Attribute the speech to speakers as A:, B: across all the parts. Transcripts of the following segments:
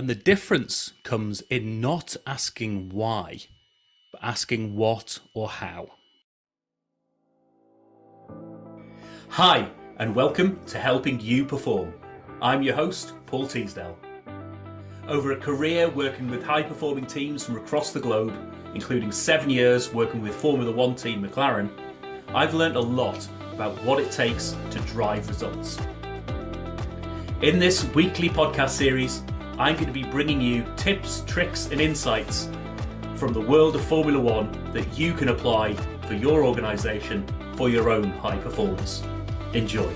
A: And the difference comes in not asking why, but asking what or how. Hi, and welcome to Helping You Perform. I'm your host, Paul Teasdale. Over a career working with high-performing teams from across the globe, including 7 years working with Formula One team McLaren, I've learned a lot about what it takes to drive results. In this weekly podcast series, I'm going to be bringing you tips, tricks and insights from the world of Formula One that you can apply for your organisation for your own high performance. Enjoy.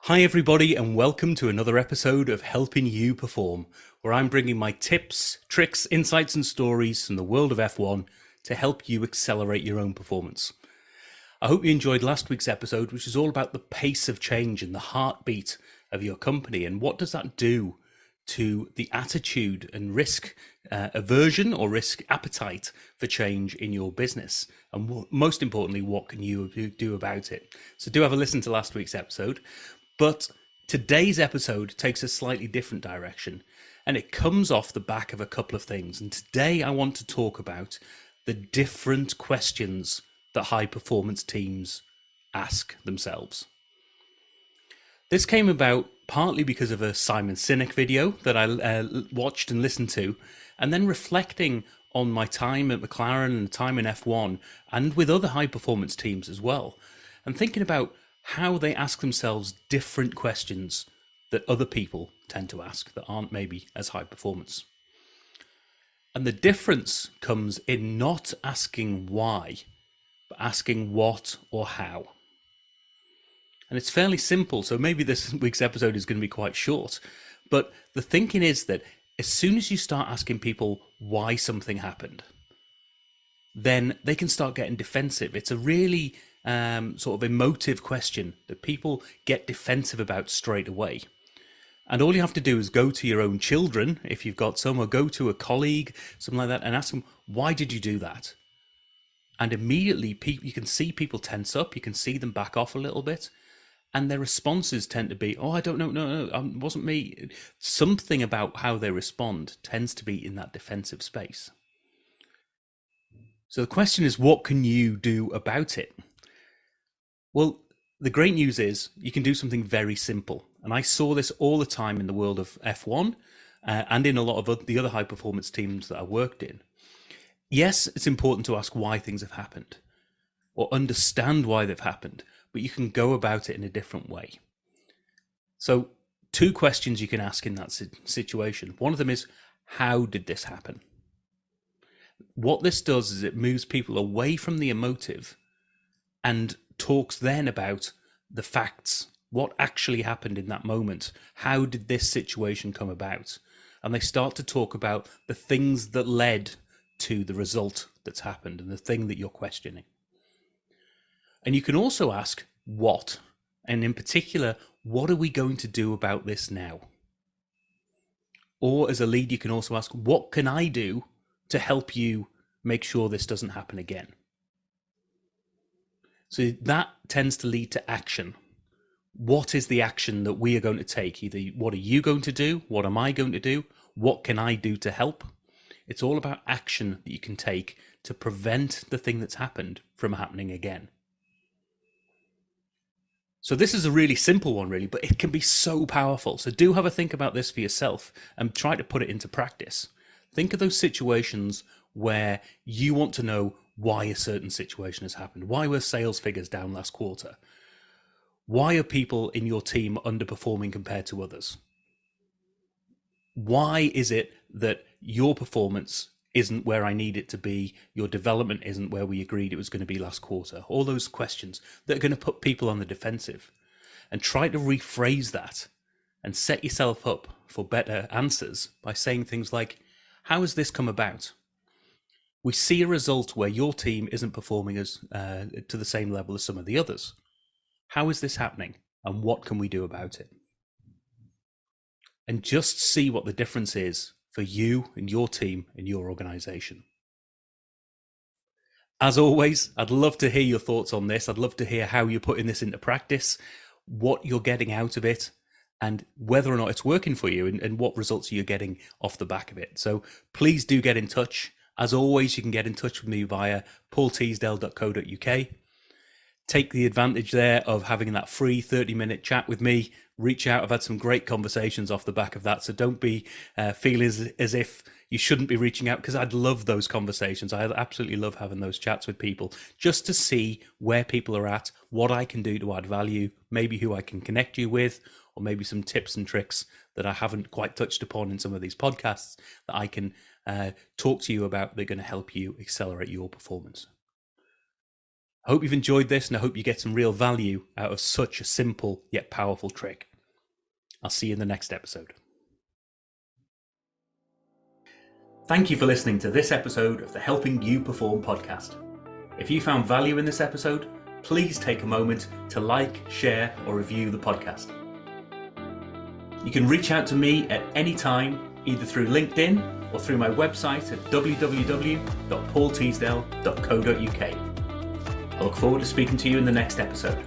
A: Hi everybody, and welcome to another episode of Helping You Perform, where I'm bringing my tips, tricks, insights and stories from the world of F1 to help you accelerate your own performance. I hope you enjoyed last week's episode, which is all about the pace of change and the heartbeat of your company, and what does that do to the attitude and risk aversion or risk appetite for change in your business, and most importantly, what can you do about it? So do have a listen to last week's episode, but today's episode takes a slightly different direction, and it comes off the back of a couple of things. And today I want to talk about the different questions that high performance teams ask themselves. This came about partly because of a Simon Sinek video that I watched and listened to, and then reflecting on my time at McLaren and time in F1 and with other high performance teams as well, and thinking about how they ask themselves different questions that other people tend to ask that aren't maybe as high performance. And the difference comes in not asking why, but asking what or how. And it's fairly simple, so maybe this week's episode is going to be quite short. But the thinking is that as soon as you start asking people why something happened, then they can start getting defensive. It's a really sort of emotive question that people get defensive about straight away. And all you have to do is go to your own children, if you've got some, or go to a colleague, something like that, and ask them, why did you do that? And immediately you can see people tense up, you can see them back off a little bit, and their responses tend to be, oh, I don't know, no, it wasn't me. Something about how they respond tends to be in that defensive space. So the question is, what can you do about it? Well, the great news is you can do something very simple. And I saw this all the time in the world of F1 and in a lot of the other high performance teams that I worked in. Yes, it's important to ask why things have happened or understand why they've happened, but you can go about it in a different way. So 2 questions you can ask in that situation. One of them is, how did this happen? What this does is it moves people away from the emotive and talks then about the facts. What actually happened in that moment? How did this situation come about? And they start to talk about the things that led to the result that's happened and the thing that you're questioning. And you can also ask what, and in particular, what are we going to do about this now? Or as a lead, you can also ask, what can I do to help you make sure this doesn't happen again? So that tends to lead to action. What is the action that we are going to take? Either what are you going to do? What am I going to do? What can I do to help? It's all about action that you can take to prevent the thing that's happened from happening again. So this is a really simple one, really, but it can be so powerful. So do have a think about this for yourself and try to put it into practice. Think of those situations where you want to know why a certain situation has happened. Why were sales figures down last quarter? Why are people in your team underperforming compared to others? Why is it that your performance isn't where I need it to be? Your development isn't where we agreed it was going to be last quarter? All those questions that are going to put people on the defensive. And try to rephrase that and set yourself up for better answers by saying things like, how has this come about? We see a result where your team isn't performing as to the same level as some of the others. How is this happening, and what can we do about it? And just see what the difference is for you and your team and your organization. As always, I'd love to hear your thoughts on this. I'd love to hear how you're putting this into practice, what you're getting out of it. and whether or not it's working for you and what results you're getting off the back of it. So please do get in touch. As always, you can get in touch with me via paulteasdale.co.uk. Take the advantage there of having that free 30-minute chat with me. Reach out. I've had some great conversations off the back of that. So don't be feeling as if you shouldn't be reaching out, because I'd love those conversations. I absolutely love having those chats with people just to see where people are at, what I can do to add value, maybe who I can connect you with, or maybe some tips and tricks that I haven't quite touched upon in some of these podcasts that I can talk to you about. They're going to help you accelerate your performance. I hope you've enjoyed this, and I hope you get some real value out of such a simple yet powerful trick. I'll see you in the next episode. Thank you for listening to this episode of the Helping You Perform podcast. If you found value in this episode, please take a moment to like, share, or review the podcast. You can reach out to me at any time, either through LinkedIn or through my website at www.paulteasdale.co.uk. I look forward to speaking to you in the next episode.